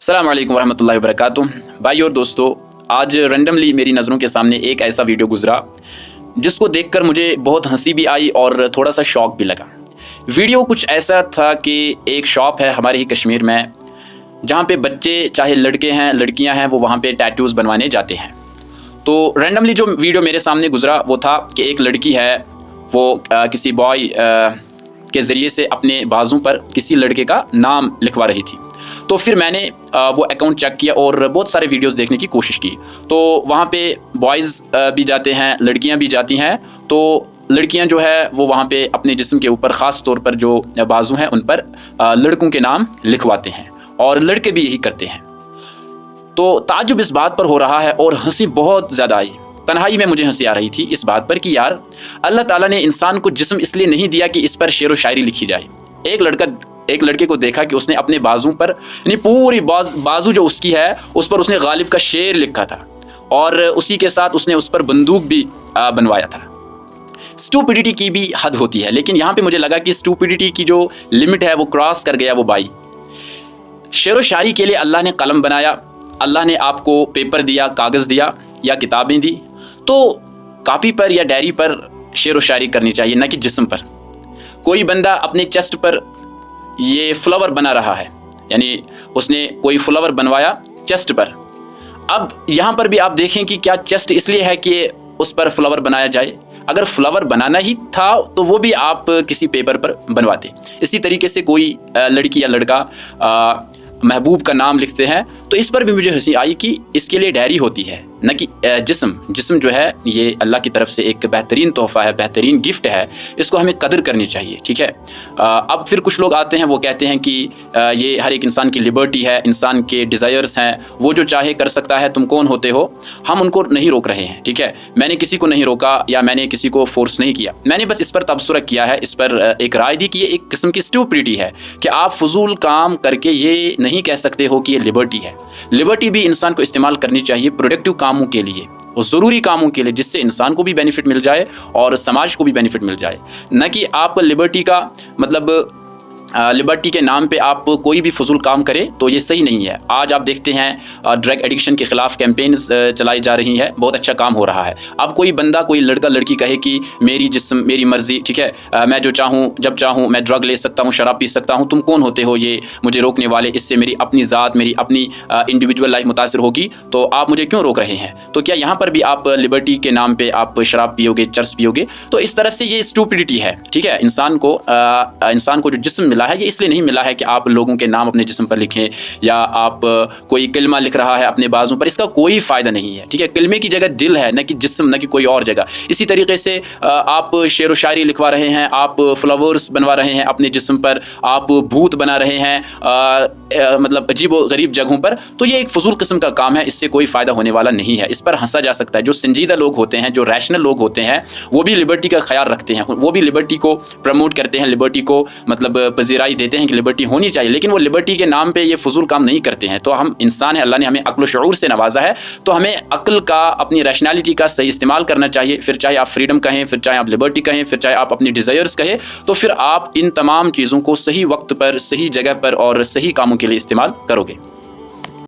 अस्सलाम वालेकुम वरहमतुल्लाहि वबरकातुह। भाई और दोस्तों, आज रैंडमली मेरी नज़रों के सामने एक ऐसा वीडियो गुजरा जिसको देखकर मुझे बहुत हंसी भी आई और थोड़ा सा शौक भी लगा। वीडियो कुछ ऐसा था कि एक शॉप है हमारे ही कश्मीर में, जहाँ पे बच्चे चाहे लड़के हैं लड़कियाँ हैं वो वहाँ पे टैटूज़ बनवाने जाते हैं। तो रैंडमली जो वीडियो मेरे सामने गुजरा वो था कि एक लड़की है वो किसी बॉय के ज़रिए से अपने बाजू पर किसी लड़के का नाम लिखवा रही थी। तो फिर मैंने वो अकाउंट चेक किया और बहुत सारे वीडियोस देखने की कोशिश की। तो वहाँ पे बॉयज़ भी जाते हैं, लड़कियाँ भी जाती हैं। तो लड़कियाँ जो है वो वहाँ पे अपने जिस्म के ऊपर ख़ास तौर पर जो बाजू हैं उन पर लड़कों के नाम लिखवाते हैं और लड़के भी यही करते हैं। तो ताज्जुब इस बात पर हो रहा है और हंसी बहुत ज़्यादा आई। तन्हाई में मुझे हंसी आ रही थी इस बात पर कि यार अल्लाह ताला ने इंसान को जिस्म इसलिए नहीं दिया कि इस पर शेर व शायरी लिखी जाए। एक लड़के को देखा कि उसने अपने बाजू पर यानी पूरी बाजू जो उसकी है उस पर उसने गालिब का शेर लिखा था और उसी के साथ उसने उस पर बंदूक भी बनवाया था। स्टूपिडिटी की भी हद होती है, लेकिन यहाँ पे मुझे लगा कि स्टूपिडिटी की जो लिमिट है वो क्रॉस कर गया वो भाई। शेर व शायरी के लिए अल्लाह ने कलम बनाया, अल्लाह ने आपको पेपर दिया, कागज़ दिया या किताबें दी, तो कापी पर या डायरी पर शेर व शायरी करनी चाहिए, न कि जिस्म पर। कोई बंदा अपने चेस्ट पर ये फ्लावर बना रहा है, यानी उसने कोई फ्लावर बनवाया चेस्ट पर। अब यहाँ पर भी आप देखें कि क्या चेस्ट इसलिए है कि उस पर फ्लावर बनाया जाए? अगर फ्लावर बनाना ही था तो वो भी आप किसी पेपर पर बनवाते। इसी तरीके से कोई लड़की या लड़का महबूब का नाम लिखते हैं, तो इस पर भी मुझे हंसी आई कि इसके लिए डायरी होती है, न कि जिस्म जो है ये अल्लाह की तरफ से एक बेहतरीन तोहफ़ा है, बेहतरीन गिफ्ट है, इसको हमें कदर करनी चाहिए। ठीक है। अब फिर कुछ लोग आते हैं वो कहते हैं कि ये हर एक इंसान की लिबर्टी है, इंसान के डिज़ायर्स हैं, वो जो चाहे कर सकता है, तुम कौन होते हो? हम उनको नहीं रोक रहे हैं। ठीक है, मैंने किसी को नहीं रोका या मैंने किसी को फोर्स नहीं किया, मैंने बस इस पर तबसरा किया है, इस पर एक राय दी कि ये एक किस्म की स्टूपिडिटी है कि आप फजूल काम करके ये नहीं कह सकते हो कि ये लिबर्टी है। लिबर्टी भी इंसान को इस्तेमाल करनी चाहिए प्रोडक्टिव कामों के लिए और ज़रूरी कामों के लिए, जिससे इंसान को भी बेनिफिट मिल जाए और समाज को भी बेनिफिट मिल जाए। न कि आप लिबर्टी का मतलब लिबर्टी के नाम पे आप कोई भी फजूल काम करें तो ये सही नहीं है। आज आप देखते हैं ड्रग एडिक्शन के ख़िलाफ़ कैंपेन्स चलाई जा रही हैं, बहुत अच्छा काम हो रहा है। अब कोई बंदा कोई लड़का लड़की कहे कि मेरी जिस्म मेरी मर्ज़ी, ठीक है, मैं जो चाहूँ जब चाहूँ मैं ड्रग ले सकता हूँ, शराब पी सकता हूँ, तुम कौन होते हो ये मुझे रोकने वाले? इससे मेरी अपनी ज़ात, मेरी अपनी इंडिविजुअल लाइफ मुतासर होगी, तो आप मुझे क्यों रोक रहे हैं? तो क्या यहाँ पर भी आप लिबर्टी के नाम पर आप शराब पियोगे, चर्स पियोगे? तो इस तरह से ये स्टूपिडिटी है। ठीक है, इंसान को जो जिस्म मिला है ये इसलिए नहीं मिला है कि आप लोगों के नाम अपने जिस्म पर लिखें या आप कोई कलमा लिख रहा है अपने बाजू पर, इसका कोई फ़ायदा नहीं है। ठीक है, कलमे की जगह दिल है, न कि जिस्म, न कि कोई और जगह। इसी तरीके से आप शेर व शायरी लिखवा रहे हैं, आप फ्लावर्स बनवा रहे हैं अपने जिस्म पर, आप भूत बना रहे हैं मतलब अजीब व गरीब जगहों पर, तो ये एक फजूल किस्म का काम है, इससे कोई फ़ायदा होने वाला नहीं है। इस पर हंसा जा सकता है। जो संजीदा लोग होते हैं, जो रैशनल लोग होते हैं, वो भी लिबर्टी का ख्याल रखते हैं, वो भी लिबर्टी को प्रमोट करते हैं, लिबर्टी को मतलब पजीराई देते हैं कि लिबर्टी होनी चाहिए, लेकिन वो लिबर्टी के नाम पे ये फजूल काम नहीं करते हैं। तो हम इंसान हैं, अल्लाह ने हमें अक्ल शऊर से नवाजा है, तो हमें अक्ल का, अपनी रैशनैलिटी का सही इस्तेमाल करना चाहिए। फिर चाहे आप फ्रीडम कहें, फिर चाहे आप लिबर्टी कहें, फिर चाहे आप अपनी डिज़ायर्स कहें, तो फिर आप इन तमाम चीज़ों को सही वक्त पर, सही जगह पर और सही कामों के लिए इस्तेमाल करोगे।